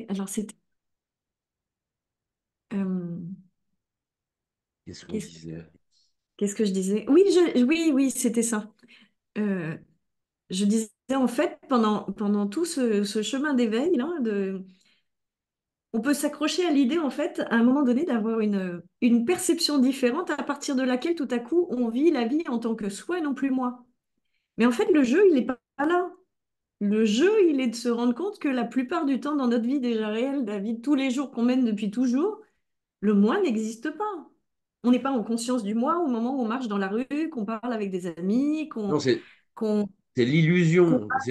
Alors, c'était. euh, Qu'est-ce qu'on qu'est-ce, disait? qu'est-ce que je disais? Oui, oui, oui, c'était ça. Euh, je disais, en fait, pendant tout ce chemin d'éveil, là, on peut s'accrocher à l'idée, en fait, à un moment donné, d'avoir une perception différente à partir de laquelle, tout à coup, on vit la vie en tant que soi et non plus moi. Mais en fait, le jeu, il n'est pas là. Le jeu, il est de se rendre compte que la plupart du temps, dans notre vie déjà réelle, la vie de tous les jours qu'on mène depuis toujours, le moi n'existe pas. On n'est pas en conscience du moi au moment où on marche dans la rue, qu'on parle avec des amis, Non, qu'on, c'est qu'on l'illusion. passe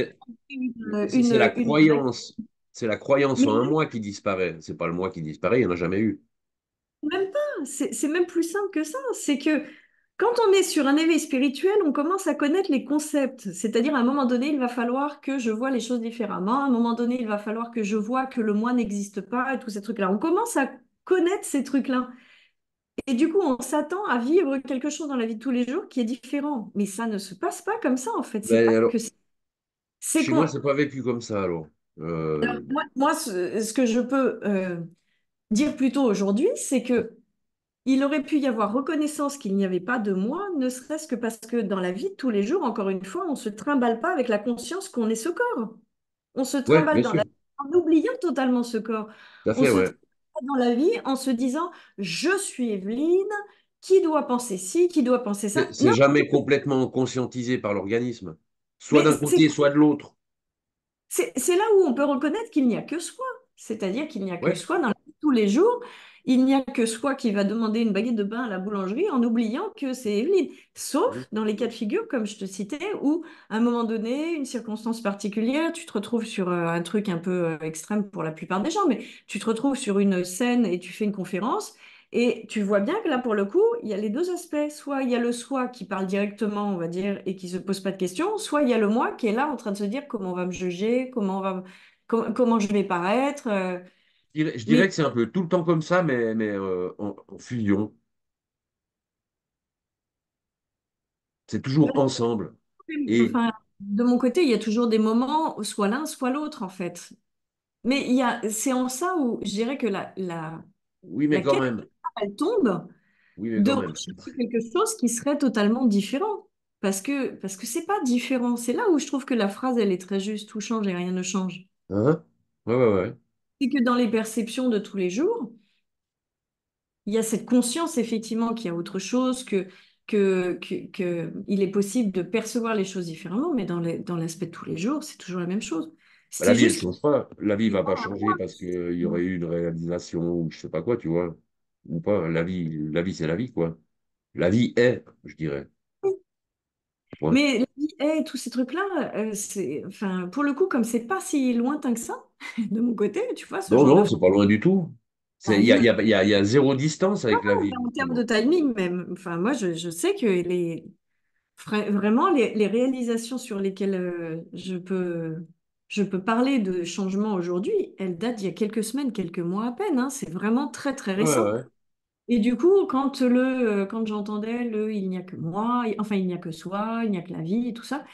une, C'est la une... croyance. C'est la croyance Mais en un moi qui disparaît. C'est pas le moi qui disparaît, il n'y en a jamais eu. même pas, c'est même plus simple que ça. C'est que quand on est sur un éveil spirituel, on commence à connaître les concepts. C'est-à-dire, à un moment donné, il va falloir que je vois les choses différemment. À un moment donné, il va falloir que je vois que le moi n'existe pas et tous ces trucs-là. On commence à connaître ces trucs-là. Et du coup, on s'attend à vivre quelque chose dans la vie de tous les jours qui est différent. Mais ça ne se passe pas comme ça, en fait. C'est pas Ben, alors, que c'est chez moi, qu'on. c'est pas vécu comme ça, alors. Alors, moi, ce que je peux dire plutôt aujourd'hui, c'est que il aurait pu y avoir reconnaissance qu'il n'y avait pas de moi, ne serait-ce que parce que dans la vie de tous les jours, encore une fois, on ne se trimballe pas avec la conscience qu'on est ce corps. On se Ouais, trimballe bien dans sûr. la vie en oubliant totalement ce corps. Tout à On fait, se ouais. trimballe dans la vie en se disant, je suis Evelyne, qui doit penser ci, qui doit penser ça. C'est Non, jamais complètement conscientisé par l'organisme. Soit mais d'un côté, soit de l'autre. c'est là où on peut reconnaître qu'il n'y a que soi. C'est-à-dire qu'il n'y a que Ouais. soi dans la vie de tous les jours. Il n'y a que soi qui va demander une baguette de pain à la boulangerie en oubliant que c'est Evelyne. Mhm. Sauf dans les cas de figure, comme je te citais, où à un moment donné, une circonstance particulière, tu te retrouves sur un truc un peu extrême pour la plupart des gens, mais tu te retrouves sur une scène et tu fais une conférence. Et tu vois bien que là, pour le coup, il y a les deux aspects. Soit il y a le soi qui parle directement, on va dire, et qui se pose pas de questions, soit il y a le moi qui est là en train de se dire comment on va me juger, comment je vais paraître. Je dirais Mais que c'est un peu tout le temps comme ça, mais en fusion. C'est toujours ensemble. Et enfin, de mon côté, il y a toujours des moments, soit l'un, soit l'autre, en fait. Mais c'est en ça où je dirais que oui, mais la quand quête, même. elle tombe Oui, mais de quand même. rechercher quelque chose qui serait totalement différent. Parce que c'est pas différent. C'est là où je trouve que la phrase, elle est très juste. Tout change et rien ne change. Hein? Ouais, ouais, ouais. C'est que dans les perceptions de tous les jours, il y a cette conscience effectivement qu'il y a autre chose, il est possible de percevoir les choses différemment, mais dans l'aspect de tous les jours, c'est toujours la même chose. Bah, la C'est vie, elle juste qu'il change pas. La vie n'y a va pas pas un changer moi. parce qu'il y aurait eu une réalisation ou je sais pas quoi, tu vois. Ou pas. La vie, c'est la vie, quoi. La vie est, je dirais. Point. Mais la vie est, tous ces trucs-là, enfin, pour le coup, comme c'est pas si lointain que ça, de mon côté, tu vois, ce Non, genre de non, phrase, c'est pas loin du tout. bah, il y a, Il y a zéro distance avec la vie, en termes de justement. timing même. Enfin, moi, je sais que vraiment, les réalisations sur lesquelles je peux parler de changement aujourd'hui, elles datent d'il y a quelques semaines, quelques mois à peine, hein. C'est vraiment très, très Ouais, récent. ouais. Et du coup, quand j'entendais il n'y a que moi, enfin, il n'y a que soi, il n'y a que la vie et tout ça,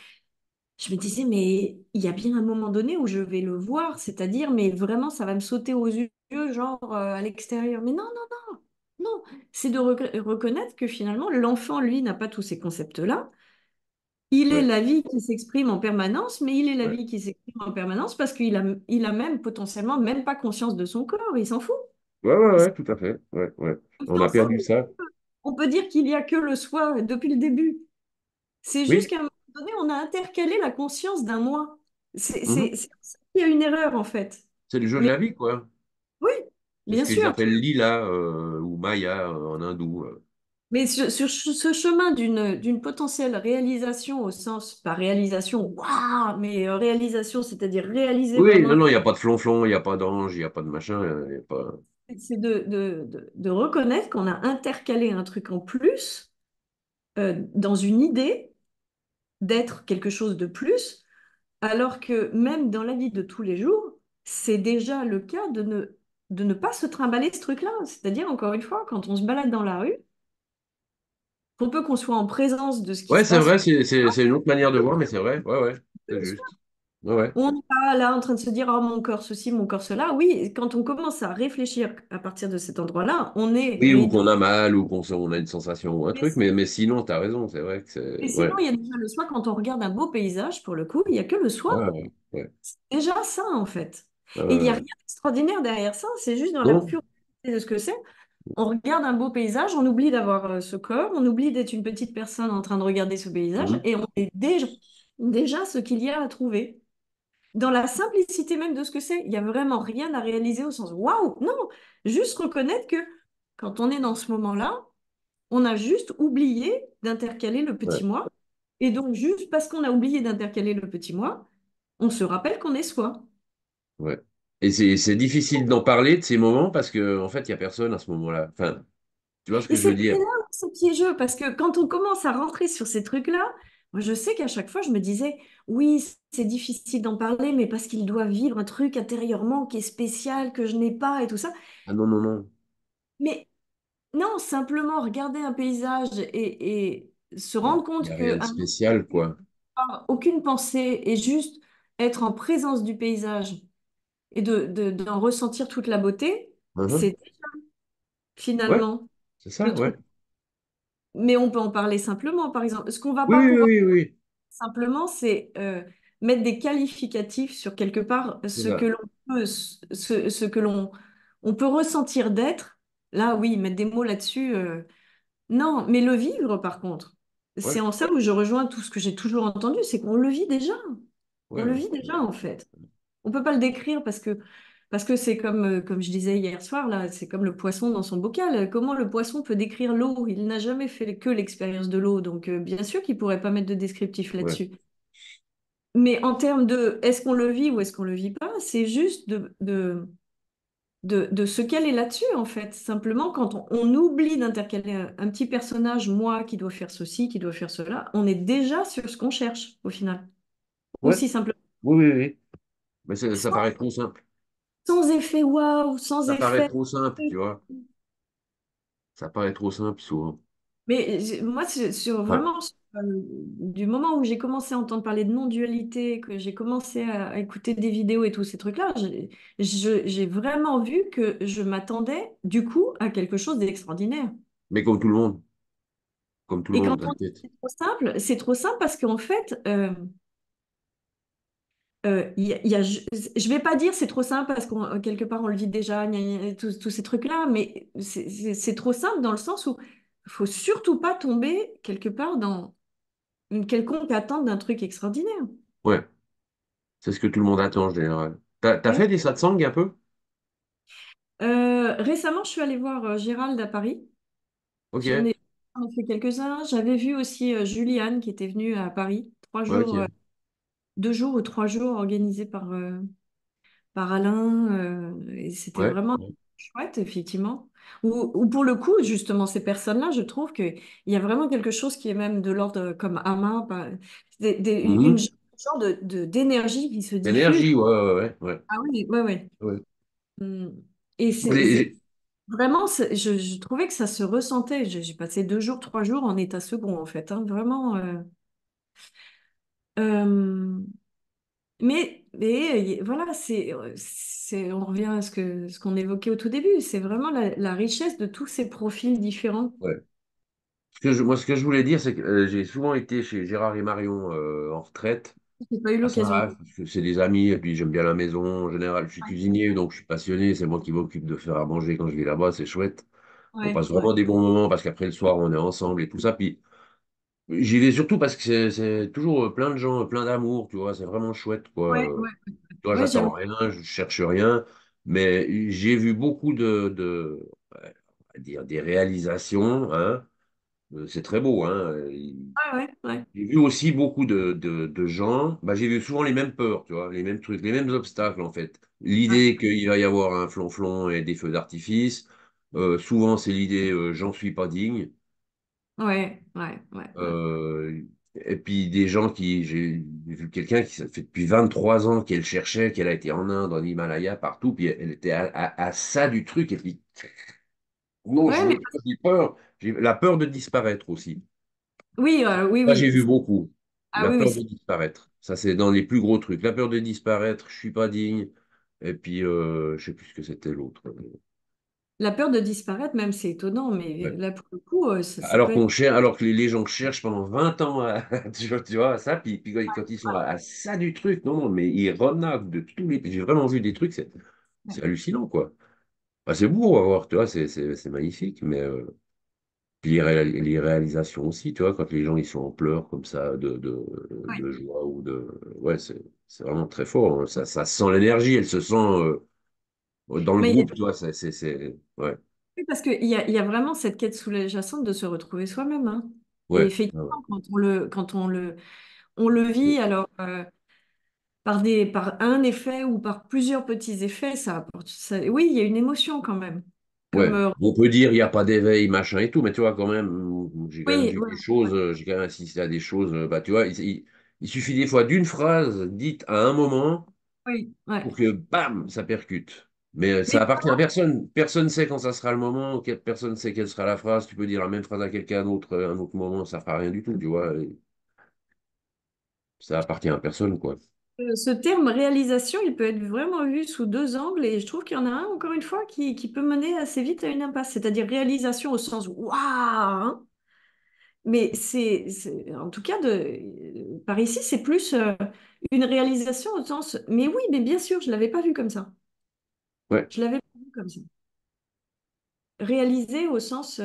je me disais, mais il y a bien un moment donné où je vais le voir, c'est-à-dire, mais vraiment, ça va me sauter aux yeux, genre à l'extérieur. Mais non, non, non, non. C'est de reconnaître que finalement, l'enfant, lui, n'a pas tous ces concepts-là. Il est Ouais, la vie qui s'exprime en permanence, mais il est la ouais. vie qui s'exprime en permanence parce qu'il a même potentiellement même pas conscience de son corps, il s'en fout. Ouais, ouais, ouais, tout à fait. Ouais, ouais. On Dans a le sens perdu où ça. on peut dire qu'il n'y a que le soi depuis le début. C'est juste Oui. qu'à un moment donné, on a intercalé la conscience d'un moi. Mhm. C'est ça qu'il y a une erreur en fait. C'est le jeu de Mais la vie, quoi. oui, C'est ce bien qu'ils sûr. appellent lila ou maya en hindou. Mais sur ce chemin d'une potentielle réalisation au sens, pas réalisation, waouh, mais réalisation, c'est-à-dire réaliser Oui, vraiment. non, non, il n'y a pas de flonflon, il n'y a pas d'ange, il n'y a pas de machin. Il y a pas... C'est de reconnaître qu'on a intercalé un truc en plus dans une idée d'être quelque chose de plus, alors que même dans la vie de tous les jours, c'est déjà le cas de ne pas se trimballer ce truc-là. C'est-à-dire, encore une fois, quand on se balade dans la rue, pour peu qu'on soit en présence de ce qui Ouais, se c'est passe, vrai, c'est une autre manière de voir, mais c'est vrai. Ouais, ouais, c'est juste. Ouais, ouais. On n'est pas là en train de se dire, oh, mon cœur ceci, mon cœur cela. Oui, quand on commence à réfléchir à partir de cet endroit-là, on est Oui, ou réduit. qu'on a mal, ou on a une sensation ou un Mais, truc, mais sinon, tu as raison, c'est vrai que mais c'est. sinon, Ouais, il y a déjà le soi, quand on regarde un beau paysage, pour le coup, il n'y a que le ouais, soi. ouais. Ouais. C'est déjà ça, en fait. Et il n'y a Euh, rien d'extraordinaire derrière ça, c'est juste dans la non? pure de ce que c'est. On regarde un beau paysage, on oublie d'avoir ce corps, on oublie d'être une petite personne en train de regarder ce paysage, Mhm. et on est déjà ce qu'il y a à trouver. Dans la simplicité même de ce que c'est, il n'y a vraiment rien à réaliser au sens waouh, non, juste reconnaître que quand on est dans ce moment-là, on a juste oublié d'intercaler le Ouais, petit moi. Et donc, juste parce qu'on a oublié d'intercaler le petit moi, on se rappelle qu'on est soi. ouais. Et c'est difficile d'en parler de ces moments parce que en fait, il n'y a personne à ce moment-là. Enfin, tu vois ce Et que je veux c'est dire? là où c'est piégeux, parce que quand on commence à rentrer sur ces trucs-là, moi je sais qu'à chaque fois je me disais, oui, c'est difficile d'en parler, mais parce qu'il doit vivre un truc intérieurement qui est spécial, que je n'ai pas et tout ça. Ah non, non, non. Mais non, simplement regarder un paysage et se rendre Il compte n'y a rien qu'un de moment, spécial, quoi. aucune pensée et juste être en présence du paysage et d'en ressentir toute la beauté, Mhm. c'est Ouais, finalement c'est ça, le truc. ouais. Mais on peut en parler simplement, par exemple. Ce qu'on va Oui, pas oui, pouvoir oui, oui, oui. simplement, c'est mettre des qualificatifs sur quelque part C'est ce que ça. l'on peut, ce que on peut ressentir d'être. Là, oui, mettre des mots là-dessus. Non, mais le vivre, par contre, c'est Ouais, en ça où je rejoins tout ce que j'ai toujours entendu, c'est qu'on le vit déjà. On ouais, le ouais. vit déjà, en fait. On peut pas le décrire parce que c'est comme, comme je disais hier soir, là, c'est comme le poisson dans son bocal. Comment le poisson peut décrire l'eau? Il n'a jamais fait que l'expérience de l'eau, donc bien sûr qu'il pourrait pas mettre de descriptif Ouais, là-dessus. Mais en termes de est-ce qu'on le vit ou est-ce qu'on le vit pas, c'est juste de ce qu'elle est là-dessus, en fait. Simplement, quand on oublie d'intercaler un petit personnage, moi, qui doit faire ceci, qui doit faire cela, on est déjà sur ce qu'on cherche, au final. ouais. Aussi simplement. Oui, oui, oui. Mais ça Sans, paraît trop simple. sans effet waouh, sans Ça paraît effet. trop simple, tu vois. Ça paraît trop simple souvent. Mais moi, c'est Enfin, vraiment, du moment où j'ai commencé à entendre parler de non-dualité, que j'ai commencé à écouter des vidéos et tous ces trucs-là, j'ai vraiment vu que je m'attendais, du coup, à quelque chose d'extraordinaire. mais comme tout le Et quand monde, on dit t'inquiète. que c'est trop simple parce qu'en fait, je vais pas dire c'est trop simple parce qu'on quelque part on le vit déjà, gna, gna, gna, tous ces trucs-là, mais c'est trop simple dans le sens où il faut surtout pas tomber quelque part dans une quelconque attente d'un truc extraordinaire. Ouais, c'est ce que tout le monde attend en général. T'as Oui. fait des satsangs un peu? Récemment, je suis allée voir Gérald à Paris. Ok, J'en ai, j'en ai fait quelques-uns. J'avais vu aussi Juliane qui était venue à Paris, ouais, ok, 2 jours ou 3 jours organisés par Alain. Et c'était ouais, vraiment ouais. chouette, effectivement. Ou pour le coup, justement, ces personnes-là, je trouve qu'il y a vraiment quelque chose qui est même de l'ordre comme Ama, une Mhm. genre d'énergie qui se diffuse. Énergie, ouais, ouais, ouais, ouais. Ah oui, ouais, ouais. Ouais. Et Moi, vraiment, je trouvais que ça se ressentait. J'ai passé 2 jours, 3 jours en état second, en fait, hein, vraiment. Euh, mais voilà, on revient à ce qu'on évoquait au tout début. C'est vraiment la richesse de tous ces profils différents. ouais. Moi, ce que je voulais dire, c'est que j'ai souvent été chez Gérard et Marion en retraite J'ai pas eu à l'occasion de... Saint-Raph, parce que c'est des amis, et puis j'aime bien la maison. En général, je suis cuisinier, donc je suis passionné. C'est moi qui m'occupe de faire à manger quand je vais là-bas, c'est chouette. On Ouais, passe ouais, vraiment des bons moments parce qu'après le soir, on est ensemble et tout ça. Puis j'y vais surtout parce que c'est toujours plein de gens, plein d'amour, tu vois. C'est vraiment chouette, quoi. ouais, ouais, Toi, ouais, j'attends j'avoue. rien, je cherche rien, mais j'ai vu beaucoup ouais, on va dire des réalisations, hein. C'est très beau, hein. Ouais, ouais, ouais, J'ai vu aussi beaucoup de gens, bah, j'ai vu souvent les mêmes peurs, tu vois, les mêmes trucs, les mêmes obstacles en fait. ouais, L'idée qu'il va y avoir un flonflon et des feux d'artifice, souvent c'est l'idée j'en suis pas digne. ouais, ouais, ouais, ouais. Et puis des gens j'ai vu quelqu'un qui ça fait depuis 23 ans qu'elle cherchait, qu'elle a été en Inde, en Himalaya, partout, puis elle était à ça du truc, et puis non, je Ouais, mais veux pas, j'ai peur, j'ai la peur de disparaître aussi. oui, oui, Ça, j'ai oui. vu beaucoup, Ah la oui, peur oui, de disparaître. Ça, c'est dans les plus gros trucs. La peur de disparaître, je suis pas digne. Et puis, je sais plus ce que c'était l'autre. La peur de disparaître, même, c'est étonnant, mais Ouais. là, pour le coup, ça peut être. Alors que les gens cherchent pendant 20 ans à, tu vois, ça, puis quand ils sont à ça du truc, non, non, mais ils renardent de tous les. J'ai vraiment vu des trucs, c'est hallucinant, quoi. Bah, c'est beau à voir, tu vois, c'est magnifique, mais puis les réalisations aussi, tu vois, quand les gens ils sont en pleurs comme ça, Ouais. de joie ou de. Ouais, c'est vraiment très fort, hein. Ça sent l'énergie, elle se sent dans le Mais groupe, tu vois, ouais, oui, parce il y a vraiment cette quête sous-jacente de se retrouver soi-même, hein. Et ouais, ouais, effectivement, on le vit, alors par un effet ou par plusieurs petits effets, ça apporte. Oui, il y a une émotion quand même. Comme, ouais. On peut dire il n'y a pas d'éveil, machin et tout, mais tu vois, quand même, j'ai quand même oui, vu ouais, des choses, j'ai quand même assisté à des choses, bah, tu vois, il suffit des fois d'une phrase dite à un moment oui, ouais. pour que, bam, ça percute. Mais Mais ça appartient à personne. Personne ne sait quand ça sera le moment, personne ne sait quelle sera la phrase. Tu peux dire la même phrase à quelqu'un d'autre à un autre moment, ça ne fera rien du tout, tu vois. Et ça appartient à personne, quoi. ce terme réalisation, il peut être vraiment vu sous deux angles et je trouve qu'il y en a un, encore une fois, qui peut mener assez vite à une impasse, c'est-à-dire réalisation au sens waouh, hein. Mais en tout cas, par ici, c'est plus une réalisation au sens, mais oui, mais bien sûr, je ne l'avais pas vu comme ça. Ouais, Je l'avais pas vu comme ça. Réaliser au sens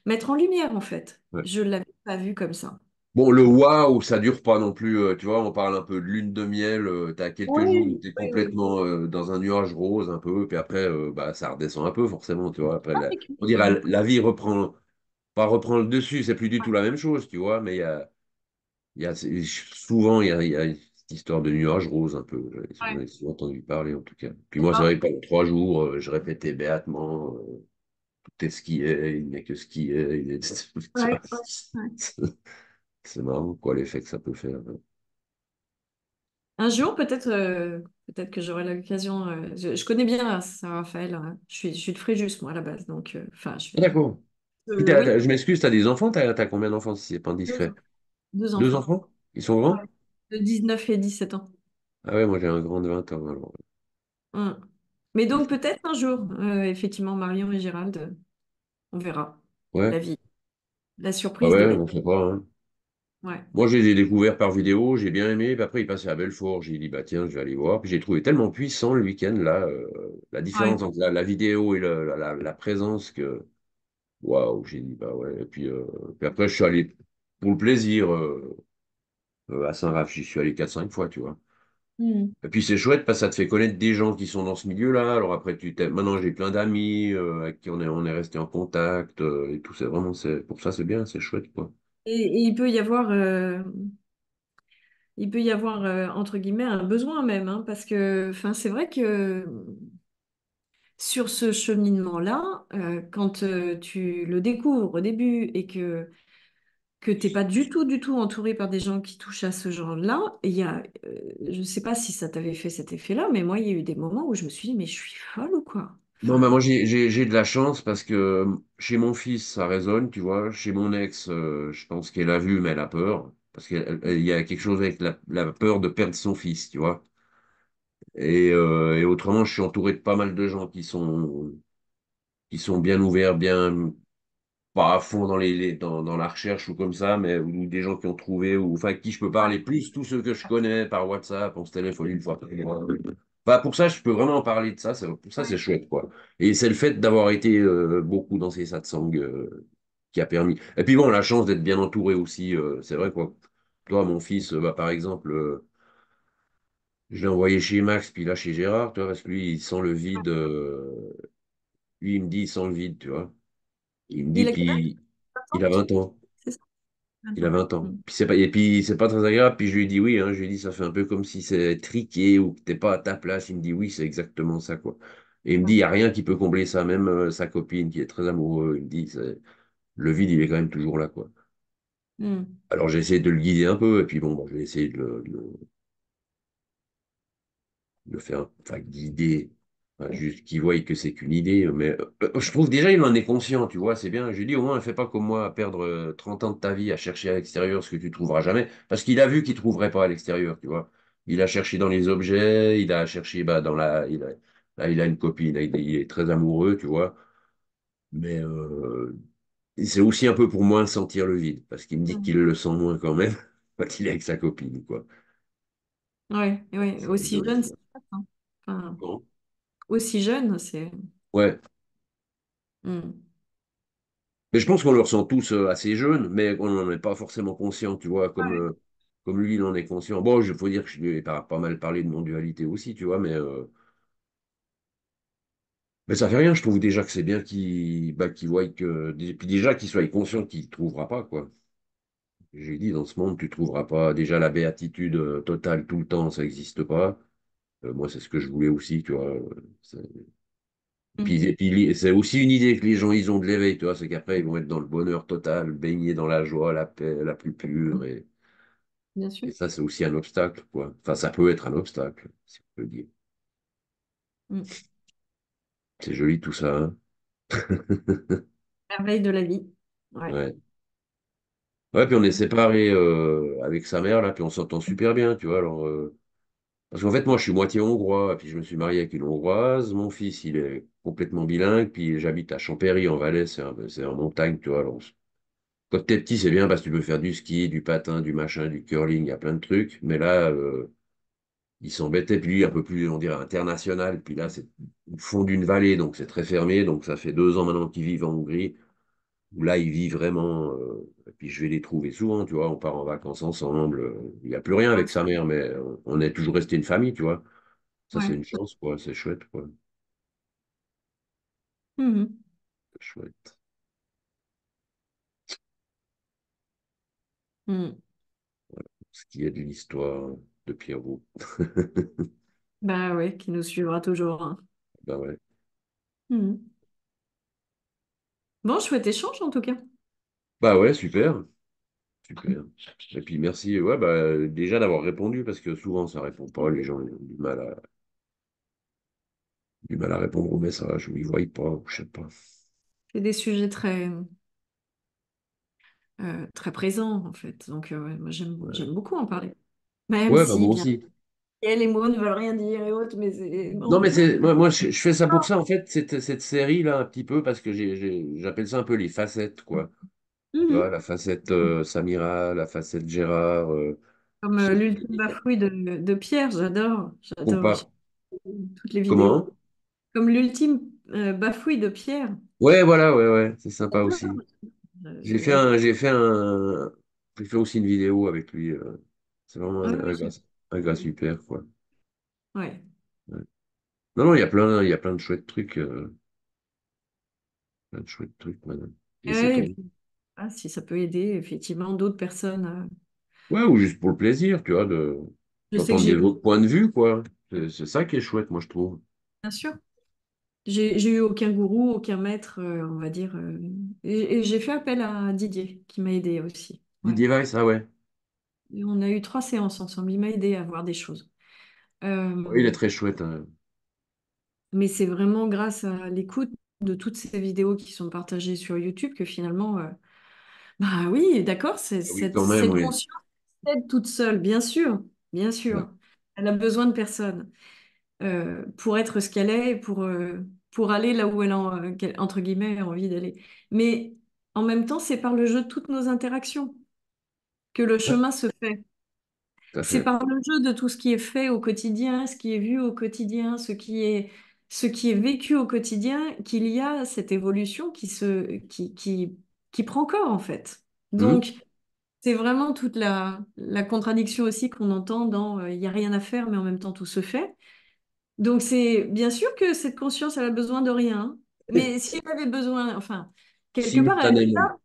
mettre en lumière, en fait. ouais. Je ne l'avais pas vu comme ça. Bon, le waouh, ça dure pas non plus. Tu vois, on parle un peu de lune de miel. Tu as quelques jours où Oui, tu es oui, oui. complètement dans un nuage rose un peu, puis après, bah, ça redescend un peu, forcément, tu vois. Après, Ah, mais on dirait ouais, la vie reprend, pas reprend le dessus, c'est plus du tout la même chose, tu vois, mais souvent, il y a cette histoire de nuage rose un peu. J'en ouais, ai souvent entendu parler, en tout cas. Puis moi, c'est vrai que pendant 3 jours, je répétais béatement, tout est ce qui est, il n'y a que ce qui est. Tu vois. ouais, ouais, ouais. C'est marrant, quoi, l'effet que ça peut faire. Un jour, peut-être que j'aurai l'occasion. Je connais bien Saint-Raphaël, hein. Je suis de Fréjus, moi, à la base. Donc, enfin, Ah, d'accord. oui, Je m'excuse, tu as des enfants? T'as combien d'enfants si c'est pas deux, indiscret? deux Deux enfants. enfants? Ils sont Ouais. grands? De 19 et 17 ans. Ah ouais, moi j'ai un grand de 20 ans. Alors. Mm. Mais Ils donc, sont- peut-être un jour, effectivement, Marion et Gérald, on verra Ouais, la vie, la bah surprise de ouais, la vie. on sait pas, hein. Ouais. Moi, je les ai découverts par vidéo, j'ai bien aimé. Puis après, il passait à Belfort. J'ai dit, bah tiens, je vais aller voir. Puis j'ai trouvé tellement puissant le week-end, là, la Ouais. différence entre la vidéo et la présence que, waouh, j'ai dit, bah ouais. Et puis après, je suis allé pour le plaisir à Saint-Raph. J'y suis allé 4 5 fois, tu vois. Mm. Et puis c'est chouette parce que ça te fait connaître des gens qui sont dans ce milieu-là. Alors après, maintenant, j'ai plein d'amis avec qui on est resté en contact et tout. Pour ça, c'est bien, c'est chouette, quoi. Et il peut y avoir, entre guillemets, un besoin même, hein, parce que, enfin, c'est vrai que sur ce cheminement-là, quand tu le découvres au début et que tu n'es pas du tout entouré par des gens qui touchent à ce genre-là, je ne sais pas si ça t'avait fait cet effet-là, mais moi, il y a eu des moments où je me suis dit, mais je suis folle ou quoi? Non, bah Enfin, moi j'ai de la chance parce que chez mon fils ça résonne, tu vois. Chez mon ex, je pense qu'elle a vu, mais elle a peur. Parce qu'il y a quelque chose avec la peur de perdre son fils, tu vois. Et autrement, je suis entouré de pas mal de gens qui sont bien ouverts, bien pas à fond dans la recherche ou comme ça, mais ou des gens qui ont trouvé, ou enfin avec qui je peux parler plus, tous ceux que je connais par WhatsApp, on se téléphone une fois par mois. Enfin, pour ça, je peux vraiment en parler de ça, pour ça, c'est ouais. chouette, quoi. Et c'est le fait d'avoir été beaucoup dans ces satsangs qui a permis. Et puis bon, la chance d'être bien entouré aussi, c'est vrai, quoi. Toi, mon fils, bah, par exemple, je l'ai envoyé chez Max, puis là chez Gérard, tu vois, parce que lui, il sent le vide. Lui, il me dit, il sent le vide, tu vois. Il me dit, Il a quel âge? puis 20 il ans? a 20 ans. C'est ça? 20 Il a ans. 20 ans. Mm. Et puis c'est pas très agréable. Puis je lui ai dit oui, hein. Je lui ai dit ça fait un peu comme si c'est triqué ou que t'es pas à ta place. Il me dit oui, c'est exactement ça, quoi. Et il me dit, il n'y a rien qui peut combler ça, même sa copine qui est très amoureux. Il me dit, le vide, il est quand même toujours là, quoi. Mm. Alors j'ai essayé de le guider un peu, et puis bon, bah, j'ai essayé de le faire, enfin, guider. Enfin, juste qu'il voie que c'est qu'une idée. Mais je trouve déjà, il en est conscient, tu vois, c'est bien. Je lui dis, au moins, ne fais pas comme moi, à perdre 30 ans de ta vie à chercher à l'extérieur ce que tu trouveras jamais. Parce qu'il a vu qu'il ne trouverait pas à l'extérieur, tu vois. Il a cherché dans les objets, il a cherché bah, dans la. Là, il a une copine, là, il est très amoureux, tu vois. Mais c'est aussi un peu pour moins sentir le vide, parce qu'il me dit qu'il Mhm. le sent moins quand même quand il est avec sa copine, quoi. Ouais, ouais, C'est aussi rigolo, jeune, c'est quoi. chouette, hein. Enfin, Bon. aussi jeune, c'est. Ouais. Hmm. Mais je pense qu'on le ressent tous assez jeunes, mais on n'en est pas forcément conscient, tu vois, comme lui, il en est conscient. Bon, il faut dire que je lui ai pas mal parlé de mon dualité aussi, tu vois, mais ça fait rien, je trouve déjà que c'est bien qu'il voie que. Puis déjà qu'il soit conscient qu'il ne trouvera pas, quoi. J'ai dit, dans ce monde, tu ne trouveras pas. Déjà, la béatitude totale tout le temps, ça n'existe pas. Moi, c'est ce que je voulais aussi, tu vois. C'est- Hmm. et puis, c'est aussi une idée que les gens, ils ont de l'éveil, tu vois, c'est qu'après, ils vont être dans le bonheur total, baignés dans la joie, la paix, la plus pure. Bien sûr. Et ça, c'est aussi un obstacle, quoi. Enfin, ça peut être un obstacle, si on peut le dire. Hmm. C'est joli tout ça, hein. Merveille de la vie. Ouais. Ouais. Ouais, puis on est séparés avec sa mère, là, puis on s'entend super bien, tu vois. Alors, parce qu'en fait, moi, je suis moitié hongrois, puis je me suis marié avec une hongroise. Mon fils, il est complètement bilingue, puis j'habite à Champéry, en Valais, c'est en montagne, tu vois. Alors, quand t'es petit, c'est bien parce que tu peux faire du ski, du patin, du machin, du curling, il y a plein de trucs. Mais là, il s'embêtait, puis lui, un peu plus, on dirait, international. Puis là, c'est au fond d'une vallée, donc c'est très fermé. Donc ça fait 2 ans maintenant qu'ils vivent en Hongrie, où là, il vit vraiment. Et puis je vais les trouver souvent, tu vois. On part en vacances ensemble. Il n'y a plus rien avec sa mère, mais on est toujours resté une famille, tu vois. Ça, c'est Ouais. une chance, quoi. C'est chouette, quoi. Mhm. C'est chouette. Hmm. Ce qui est de l'histoire de Pierrot. Bah ouais, qui nous suivra toujours, hein. Ben ouais. Mhm. Bon, chouette échange en tout cas. Bah ouais, super. Super. Et puis merci, ouais, bah, déjà d'avoir répondu, parce que souvent ça répond pas, les gens ils ont du mal à répondre aux messages, ou ils voient pas, ou je sais pas. C'est des sujets très présents en fait. Donc ouais, moi Ouais, j'aime beaucoup en parler. Même ouais, bah si moi bien aussi. et les mots ne veulent rien dire et autres, mais c'est Non, bon. mais moi je fais ça pour ça, en fait, cette série-là, un petit peu, parce que j'appelle ça un peu les facettes, quoi. Tu vois, Mhm. la facette Samira, la facette Gérard, Comme chez l'ultime bafouille de Pierre, j'adore, ou j'adore. pas. J'ai vu toutes les vidéos. Comment? Comme l'ultime bafouille de Pierre, Ouais, voilà, ouais, ouais, c'est sympa j'adore. aussi. J'ai fait J'adore. un, j'ai fait un, j'ai fait aussi une vidéo avec lui. C'est vraiment Ah oui, un gars super, quoi. ouais. Ouais. Non, non, il y a plein de chouettes trucs, plein de chouettes trucs, madame. Et c'est Ouais, et ton. puis, ah, si ça peut aider effectivement d'autres personnes. Ouais, ou juste pour le plaisir, tu vois, Je sais que d'entendre des autres points de vue, quoi. C'est ça qui est chouette, moi, je trouve. bien sûr, j'ai eu aucun gourou, aucun maître, on va dire. Et j'ai fait appel à Didier qui m'a aidé aussi. Ouais. Didier Weiss, ah ouais. Et on a eu 3 séances ensemble. Il m'a aidé à voir des choses. Oui, il est Euh, très chouette, hein. mais c'est vraiment grâce à l'écoute de toutes ces vidéos qui sont partagées sur YouTube que finalement, bah oui, d'accord, Ah oui, quand même, cette oui. conscience aide toute seule, bien sûr, bien Ouais. sûr. Elle a besoin de personne pour être ce qu'elle est, pour aller là où elle a, entre guillemets, a envie d'aller. Mais en même temps, c'est par le jeu de toutes nos interactions que le Ouais, chemin se fait. tout à C'est fait. par le jeu de tout ce qui est fait au quotidien, ce qui est vu au quotidien, ce qui est vécu au quotidien, qu'il y a cette évolution qui prend corps, en fait. Hum. Donc, c'est vraiment toute la contradiction aussi qu'on entend dans il n'y a rien à faire, mais en même temps tout se fait. Donc, c'est bien sûr que cette conscience, elle a besoin de rien. Mais si elle avait besoin, enfin, quelque part, elle est Simultanément. là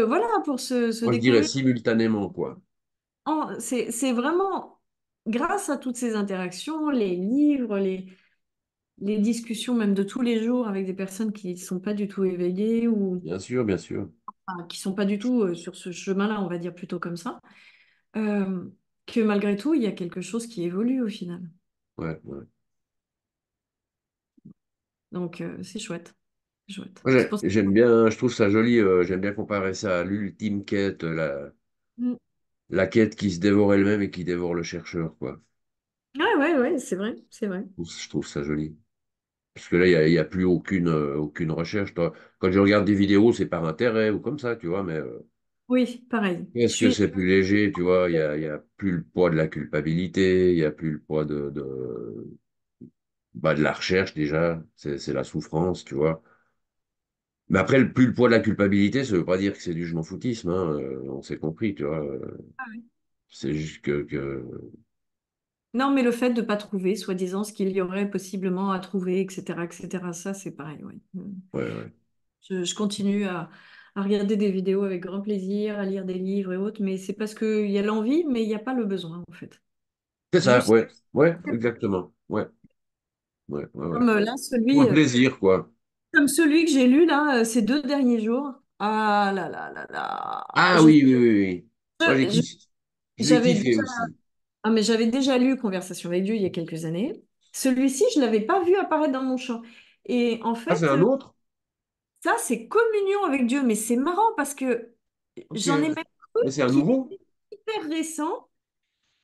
voilà, pour se Moi, je dirais découvrir. simultanément, quoi. C'est vraiment grâce à toutes ces interactions, les livres, les discussions même de tous les jours avec des personnes qui ne sont pas du tout éveillées ou Bien sûr, bien sûr. enfin, qui ne sont pas du tout sur ce chemin-là, on va dire plutôt comme ça, euh, que malgré tout, il y a quelque chose qui évolue au final. Ouais, ouais. Donc, c'est chouette. C'est chouette. Moi, C'est pour ça. j'aime bien, je trouve ça joli, j'aime bien comparer ça à l'ultime quête, Mm. la quête qui se dévore elle-même et qui dévore le chercheur, quoi. Ouais, ouais, ouais, c'est vrai, c'est vrai. Je trouve ça joli. Parce que là, il y a plus aucune recherche. Quand je regarde des vidéos, c'est par intérêt ou comme ça, tu vois, mais Oui, pareil. Je est-ce que suis. c'est plus léger, tu vois, il y a plus le poids de la culpabilité, il y a plus le poids bah, de la recherche déjà, c'est la souffrance, tu vois. Mais après, plus le poids de la culpabilité, ça veut pas dire que c'est du je m'en foutisme, hein, on s'est compris, tu vois. C'est juste Non, mais le fait de ne pas trouver, soi-disant, ce qu'il y aurait possiblement à trouver, etc., ça, c'est pareil, oui. ouais, ouais. Je continue à regarder des vidéos avec grand plaisir, à lire des livres et autres, mais c'est parce qu'il y a l'envie, mais il n'y a pas le besoin, en fait. C'est ça, Juste ouais, ouais, exactement, ouais, ouais, ouais, ouais. comme là, Pour le plaisir, quoi. comme celui que j'ai lu là, ces 2 derniers jours. Ah là là là là. Ah oui, oui, oui, oui. Moi, Je- je l'ai j'avais kiffé déjà, aussi. mais j'avais déjà lu Conversation avec Dieu il y a quelques années. Celui-ci, je ne l'avais pas vu apparaître dans mon champ. Et en Ah, c'est fait, un autre? ça, c'est communion avec Dieu. Mais c'est marrant parce que Ok. j'en ai même cru Mais c'est un qui nouveau? est hyper récent.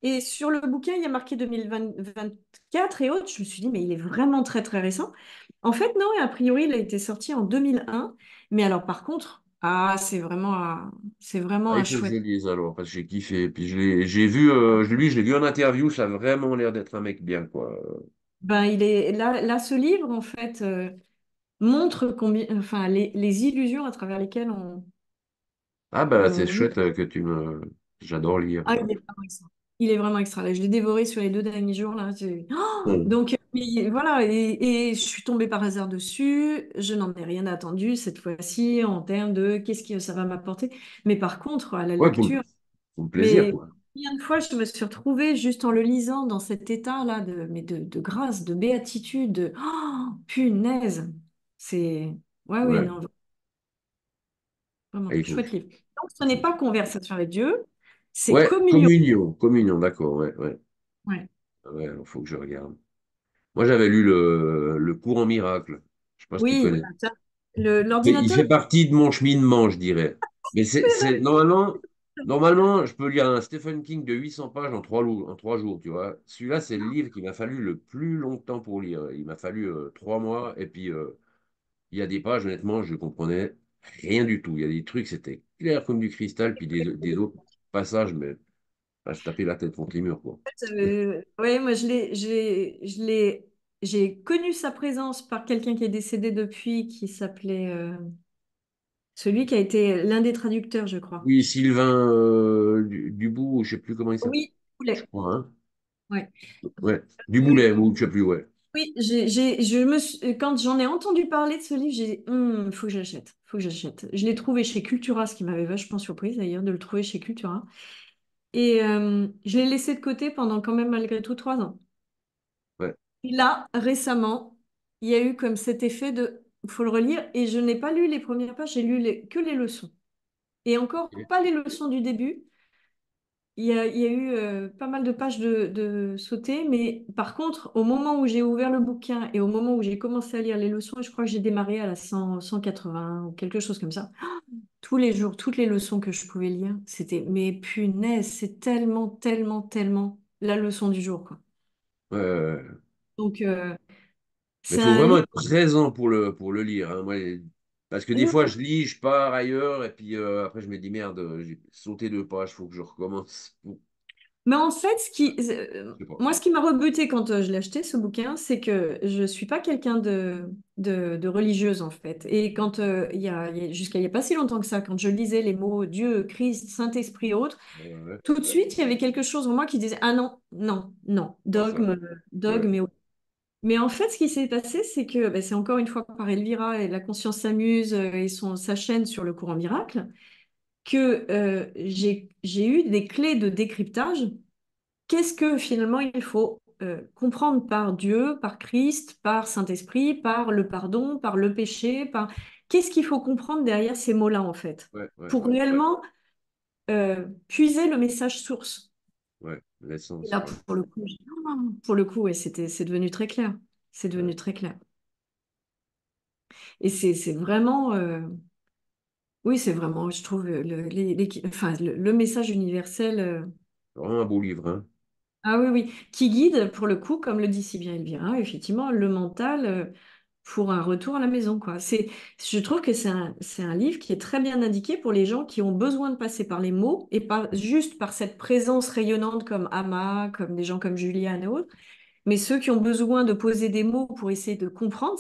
Et sur le bouquin, il y a marqué 2024 et autres. Je me suis dit, mais il est vraiment très, très récent. En fait, non, et a priori, il a été sorti en 2001. Mais alors, par contre, ah, c'est vraiment Ah, un il faut que je chouette. le lise alors, parce que j'ai kiffé. Puis je l'ai vu en interview, ça a vraiment l'air d'être un mec bien, quoi. Ben, il est là, ce livre, en fait, montre combien, enfin, les illusions à travers lesquelles Ah, bah, c'est on vit. chouette j'adore lire. Ah, il est vraiment extra. Il est vraiment extra. Là, je l'ai dévoré sur les 2 derniers jours. Là. Hmm. Donc, voilà. Et je suis tombée par hasard dessus. Je n'en ai rien attendu cette fois-ci en termes de qu'est-ce que ça va m'apporter. Mais par contre, à la Ouais, lecture, pour le plaisir, mais quoi. combien de fois je me suis retrouvée juste en le lisant dans cet état-là de grâce, de béatitude, punaise. C'est. Ouais, oui, Ouais. non, Ah, vraiment, il faut, chouette livre. Donc, ce il n'est faut. pas Conversation avec Dieu, c'est Ouais, communion. communion, d'accord, ouais, ouais. Ouais. Ouais, il faut que je regarde. Moi, j'avais lu le cours en miracle. Je sais pas si tu Oui, connais. bah, tiens, Mais il l'ordinateur. fait partie de mon cheminement, je dirais. Mais normalement, je peux lire un Stephen King de 800 pages en 3 jours, tu vois. Celui-là, c'est le livre qui m'a fallu le plus longtemps pour lire. Il m'a fallu 3 mois. Et puis, il y a des pages, honnêtement, je comprenais rien du tout. Il y a des trucs, c'était clair comme du cristal. Puis des autres passages, mais ah, je tapais la tête contre les murs, quoi. Ouais, moi j'ai connu sa présence par quelqu'un qui est décédé depuis, qui s'appelait celui qui a été l'un des traducteurs, je crois. Oui, Sylvain Dubout, je sais plus comment il s'appelle, Oui, je Poulet. crois, hein. Ouais. Ouais, Euh, Duboulet, ou je sais plus, ouais. oui, quand j'en ai entendu parler de ce livre, j'ai dit, faut que j'achète, faut que j'achète. Je l'ai trouvé chez Cultura, ce qui m'avait vachement surprise d'ailleurs de le trouver chez Cultura. Et je l'ai laissé de côté pendant quand même malgré tout 3 ans. Ouais. Et là, récemment, il y a eu comme cet effet de, il faut le relire, et je n'ai pas lu les premières pages, j'ai lu que les leçons. Et encore pas les leçons du début. Il y a eu pas mal de pages de sauter, mais par contre, au moment où j'ai ouvert le bouquin et au moment où j'ai commencé à lire les leçons, je crois que j'ai démarré à la 100, 180 ou quelque chose comme ça. Tous les jours, toutes les leçons que je pouvais lire, c'était, mais punaise, c'est tellement, tellement, tellement la leçon du jour, quoi. Ouais. Donc, Mais il c'est faut un vraiment livre. être présent pour le lire, hein. Moi, parce que des fois, je lis, je pars ailleurs, et puis après, je me dis, merde, j'ai sauté 2 pages, il faut que je recommence. Mais en fait, Je sais pas. moi, ce qui m'a rebuté quand je l'ai acheté, ce bouquin, c'est que je ne suis pas quelqu'un de religieuse, en fait. Et quand, jusqu'à il n'y a pas si longtemps que ça, quand je lisais les mots Dieu, Christ, Saint-Esprit et autres, Ouais. tout de suite, il y avait quelque chose en moi qui disait, ah non, non, non, Pas ça. dogme, Ouais. dogme et autres. Mais en fait, ce qui s'est passé, c'est que ben, c'est encore une fois par Elvira et La Conscience s'amuse et sa chaîne sur le courant miracle, que j'ai eu des clés de décryptage. Qu'est-ce que finalement il faut comprendre par Dieu, par Christ, par Saint-Esprit, par le pardon, par le péché, par... Qu'est-ce qu'il faut comprendre derrière ces mots-là en fait, pour réellement puiser le message source. Ouais, Et l'essence, là, ouais. pour le coup, ouais, c'est devenu très clair. C'est Ouais. devenu très clair. Et c'est vraiment, oui, c'est vraiment, je trouve, enfin, le message universel. Vraiment un beau livre, hein. Ah oui, oui, qui guide, pour le coup, comme le dit si bien Elvira, effectivement, le mental pour un retour à la maison, quoi. Je trouve que c'est un livre qui est très bien indiqué pour les gens qui ont besoin de passer par les mots et pas juste par cette présence rayonnante comme Ama, comme des gens comme Juliane et autres, mais ceux qui ont besoin de poser des mots pour essayer de comprendre,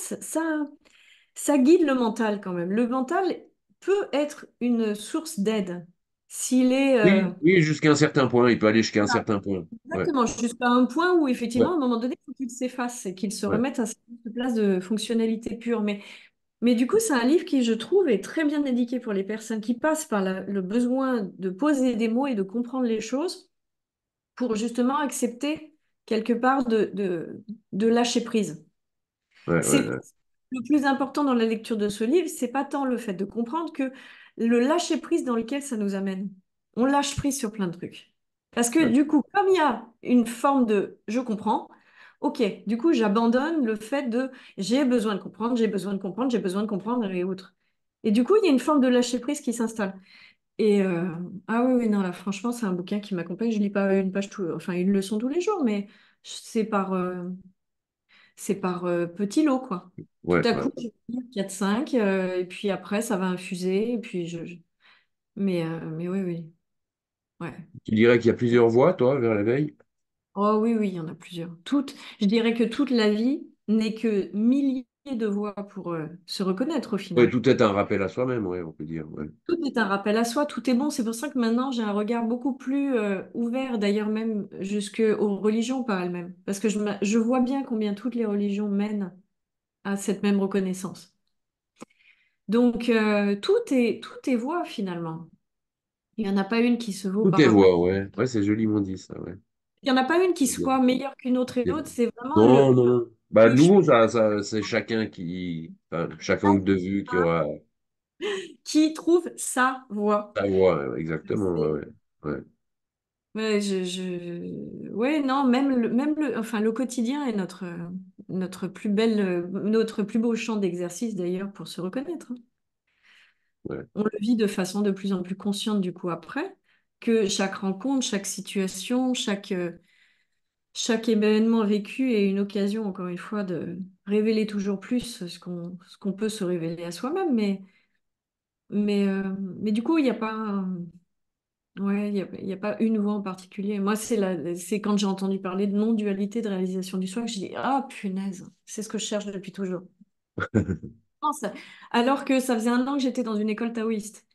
ça guide le mental quand même. Le mental peut être une source d'aide s'il est... Oui, oui, jusqu'à un certain point. Il peut aller jusqu'à un certain point. Ouais, Exactement, jusqu'à un point où effectivement, ouais, à un moment donné, il faut qu'il s'efface et qu'il se ouais, remette à sa place de fonctionnalité pure. Mais du coup, c'est un livre qui, je trouve, est très bien indiqué pour les personnes qui passent par le besoin de poser des mots et de comprendre les choses pour justement accepter quelque part de lâcher prise. ouais, ouais, C'est ouais, le plus important dans la lecture de ce livre, c'est pas tant le fait de comprendre que le lâcher prise dans lequel ça nous amène. On lâche prise sur plein de trucs. Parce que ouais, du coup, comme il y a une forme de je comprends, ok, du coup, j'abandonne le fait de j'ai besoin de comprendre, j'ai besoin de comprendre, j'ai besoin de comprendre et autres. Et du coup, il y a une forme de lâcher prise qui s'installe. Et ah oui, oui, non, là, franchement, c'est un bouquin qui m'accompagne. Je lis pas une page enfin une leçon tous les jours, mais c'est par petits lots, quoi. Tout ouais, à ouais. coup, je vais lire 4-5, et puis après, ça va infuser, et puis mais oui, oui, ouais. Tu dirais qu'il y a plusieurs voies, toi, vers l'éveil? Oh oui, oui, il y en a plusieurs. Je dirais que toute la vie n'est que milliers de voix pour se reconnaître au Oui, final. tout est un rappel à soi-même, ouais, on peut dire. Ouais, Tout est un rappel à soi, tout est bon. C'est pour ça que maintenant, j'ai un regard beaucoup plus ouvert, d'ailleurs même jusqu'aux religions par elles-mêmes. Parce que je vois bien combien toutes les religions mènent à cette même reconnaissance. Donc, tout est voix finalement. Il n'y en a pas une qui se vaut tout par est rapport. voie, ouais. Ouais, c'est joliment dit, ça, ouais. Il n'y en a pas une qui C'est bien. soit meilleure qu'une autre et Bien. l'autre. C'est vraiment Non, non, non. Bah, le nous, c'est chacun qui, enfin, chaque angle de vue qui chemin aura qui trouve sa voix. sa voix, exactement, ouais, C'est- ouais. Ouais, Ouais, ouais, non, enfin, le quotidien est notre plus beau champ d'exercice d'ailleurs pour se reconnaître, hein. ouais, On le vit de façon de plus en plus consciente du coup après, que chaque rencontre, chaque situation, chaque événement vécu est une occasion, encore une fois, de révéler toujours plus ce qu'on peut se révéler à soi-même. Mais du coup, il n'y a pas, ouais, il y a pas une voie en particulier. Moi, c'est quand j'ai entendu parler de non-dualité de réalisation du soi que j'ai dit, ah, punaise, c'est ce que je cherche depuis toujours. Non, alors que ça faisait un an que j'étais dans une école taoïste.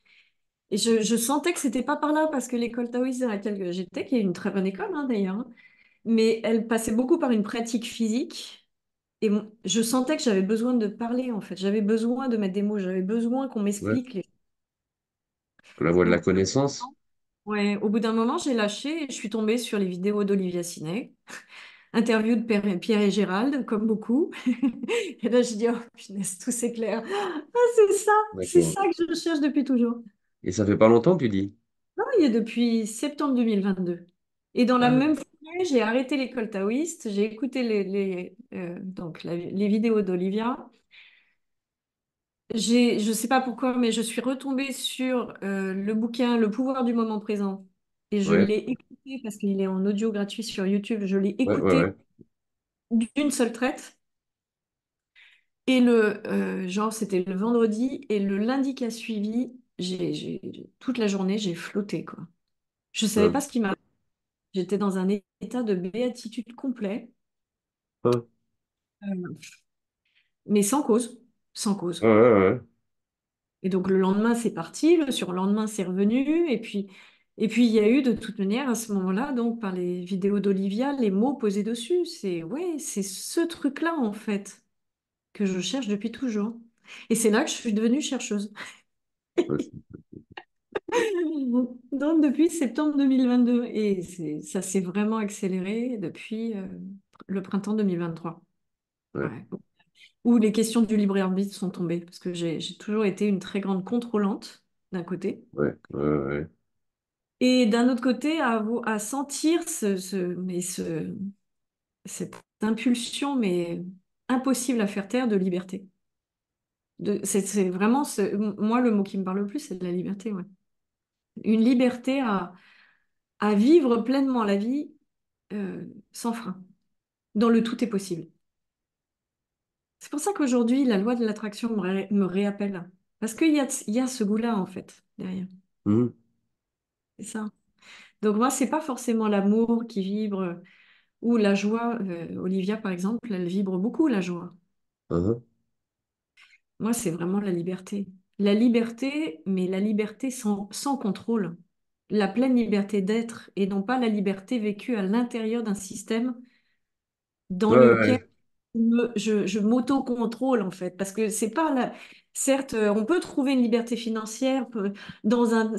Et je sentais que c'était pas par là, parce que l'école taoïste dans laquelle j'étais, qui est une très bonne école hein, d'ailleurs, hein, mais elle passait beaucoup par une pratique physique. Et je sentais que j'avais besoin de parler, en fait. J'avais besoin de mettre des mots, j'avais besoin qu'on ouais. m'explique les La voie de la choses. connaissance. Ouais, au bout d'un moment, j'ai lâché et je suis tombée sur les vidéos d'Olivia Sinet, interview de Pierre et Gérald, comme beaucoup. Et là, j'ai dit, oh, punaise, tout c'est clair. Ah, c'est D'accord. ça que je cherche depuis toujours. Et ça fait pas longtemps, tu dis? Non, il y a depuis septembre 2022. Et dans la Ah, même foulée, j'ai arrêté l'école taoïste, j'ai écouté donc les vidéos d'Olivia. Je ne sais pas pourquoi, mais je suis retombée sur le bouquin Le pouvoir du moment présent. Et je ouais, l'ai écouté parce qu'il est en audio gratuit sur YouTube. Je l'ai ouais, ouais, écouté ouais. d'une seule traite. Et genre, c'était le vendredi. Et le lundi qui a suivi, toute la journée, j'ai flotté, quoi. Je ne savais Ah, pas ce qui m'a... J'étais dans un état de béatitude complet, ah, euh, mais sans cause. Sans ouais, cause. ouais, ouais. Et donc le lendemain, c'est parti, le surlendemain, c'est revenu. Et puis il y a eu de toute manière, à ce moment-là, donc par les vidéos d'Olivia, les mots posés dessus. Ouais, c'est ce truc-là, en fait, que je cherche depuis toujours. Et c'est là que je suis devenue chercheuse. Ouais, Donc depuis septembre 2022. Et ça s'est vraiment accéléré depuis le printemps 2023. ouais, Ouais. Où les questions du libre arbitre sont tombées. Parce que j'ai toujours été une très grande contrôlante, d'un côté. ouais, ouais, ouais. Et d'un autre côté, à sentir cette impulsion, mais impossible à faire taire, de liberté. C'est vraiment, moi, le mot qui me parle le plus, c'est de la liberté, ouais. Une liberté à vivre pleinement la vie sans frein, dans le tout est possible. C'est pour ça qu'aujourd'hui, la loi de l'attraction me réappelle. Parce qu'il y a ce goût-là, en fait, derrière. Mhm. C'est ça. Donc moi, c'est pas forcément l'amour qui vibre ou la joie. Olivia, par exemple, elle vibre beaucoup la joie. Mhm. Moi, c'est vraiment la liberté. La liberté, mais la liberté sans contrôle. La pleine liberté d'être et non pas la liberté vécue à l'intérieur d'un système dans Ouais, ouais, lequel ouais. je m'auto-contrôle en fait. Parce que c'est pas la... Certes, on peut trouver une liberté financière dans une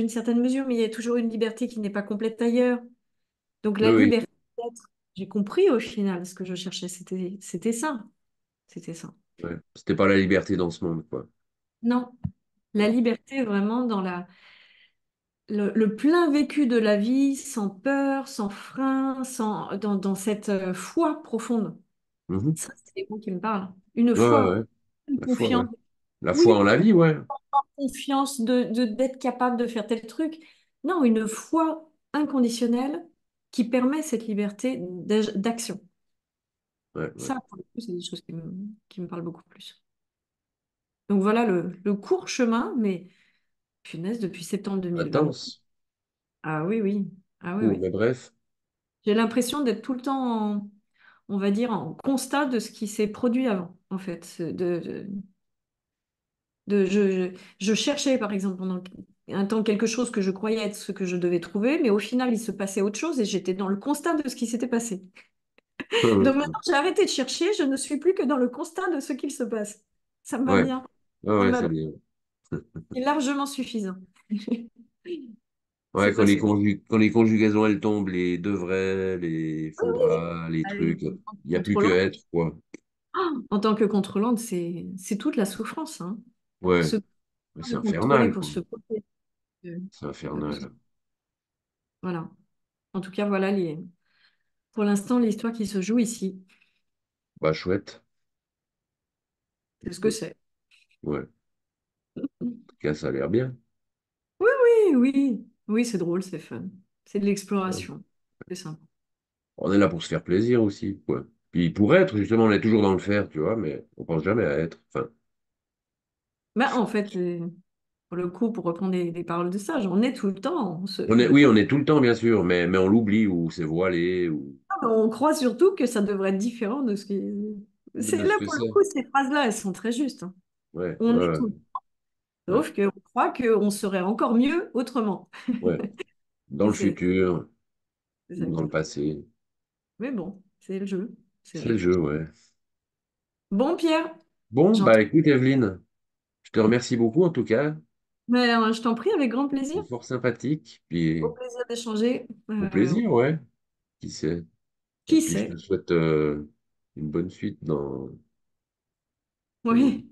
certaine mesure, mais il y a toujours une liberté qui n'est pas complète ailleurs. Donc Oui, la oui. liberté d'être, j'ai compris au final ce que je cherchais, c'était ça. C'était ça. Ouais. C'était pas la liberté dans ce monde, quoi. Non, la liberté vraiment dans le plein vécu de la vie, sans peur, sans frein, dans cette foi profonde. Mhm. Ça, c'est les mots qui me parlent. Une Ouais, ouais, foi, ouais. une La foi, ouais. confiance. La Oui, foi en la vie, ouais. confiance d'être capable de faire tel truc. Non, une foi inconditionnelle qui permet cette liberté d'action. Ouais, ouais. Ça, pour le coup, c'est des choses qui me parlent beaucoup plus. Donc voilà le court chemin, mais punaise, depuis septembre 2020. Intense. Ah oui, oui. Ah oui, Court, oui. mais bref. J'ai l'impression d'être tout le temps, on va dire, en constat de ce qui s'est produit avant, en fait. Je cherchais, par exemple, pendant un temps quelque chose que je croyais être ce que je devais trouver, mais au final, il se passait autre chose et j'étais dans le constat de ce qui s'était passé. Donc maintenant, j'ai arrêté de chercher, je ne suis plus que dans le constat de ce qu'il se passe. Ça me va Ouais. bien. Ouais, Ça me ouais, va c'est bien. bien. C'est largement suffisant. Ouais, C'est passionnant. quand les conjugaisons, elles tombent, les devraient, les faudra, les Allez, trucs, il n'y a plus que contrôlant. être, quoi. En tant que contrôlante, c'est toute la souffrance, hein. Ouais, Se c'est contrôler infernal, pour quoi. se côté. C'est Pas infernal. possible. Voilà. En tout cas, voilà pour l'instant l'histoire qui se joue ici. Bah, chouette. C'est ce que c'est. Ouais, en tout cas, ça a l'air bien. Oui, oui, oui, c'est drôle, c'est fun. C'est de Ouais. l'exploration. C'est sympa. On est là pour se faire plaisir aussi, quoi. Puis pour être, justement, on est toujours dans le faire, tu vois, mais on pense jamais à être. Enfin, Bah, en fait, pour le coup, pour reprendre des paroles de sage, on est tout le temps. oui, on est tout le temps, bien sûr, mais on l'oublie, ou c'est voilé, ou On croit surtout que ça devrait être différent de ce qui. C'est de là, ce que pour le c'est. coup, ces phrases-là, elles sont très justes, hein. Ouais, On est ouais, tout. ouais, Sauf qu'on croit qu'on serait encore mieux autrement. ouais. Dans Et le c'est futur, c'est ça ou dans qui le est fou. passé. Mais bon, c'est le jeu. C'est le C'est le jeu. jeu, ouais. Bon, Pierre, Bon, j'entends. bah écoute, Evelyne, je te remercie beaucoup en tout cas. Mais je t'en prie, avec grand plaisir. C'est fort sympathique. Au Puis plaisir d'échanger. au plaisir, ouais. Qui sait? Et Qui puis je te sait? souhaite une bonne suite dans, Oui,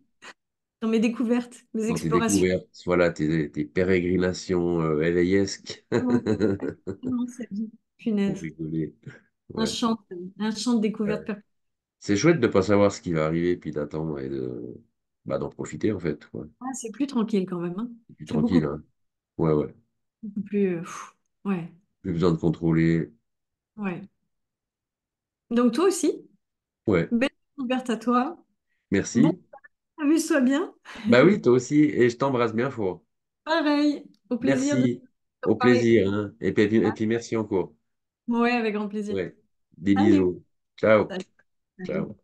dans mes découvertes, mes dans tes explorations. découvertes, voilà, tes pérégrinations éveillesques. Non, non, c'est dit. Pour Punaise. rigoler. Un Ouais. champ, un champ de découverte Ouais. perpétuel. C'est chouette de pas savoir ce qui va arriver, puis d'attendre et d'en profiter en fait. Ouais. Ah, c'est plus tranquille quand même, hein. Et puis C'est beaucoup, tranquille, hein. Ouais, ouais. beaucoup plus. Ouais, Plus besoin de contrôler. ouais. Donc toi aussi, Ouais. belle découverte à toi. Bon, Merci. amuse-toi bien. Bah oui, toi aussi, et je t'embrasse bien fort. Pareil, au plaisir de Merci. te Au parler. plaisir, hein. Et puis merci encore. Ouais, avec grand plaisir. Ouais. Des Allez, bisous. Ciao. salut. Ciao.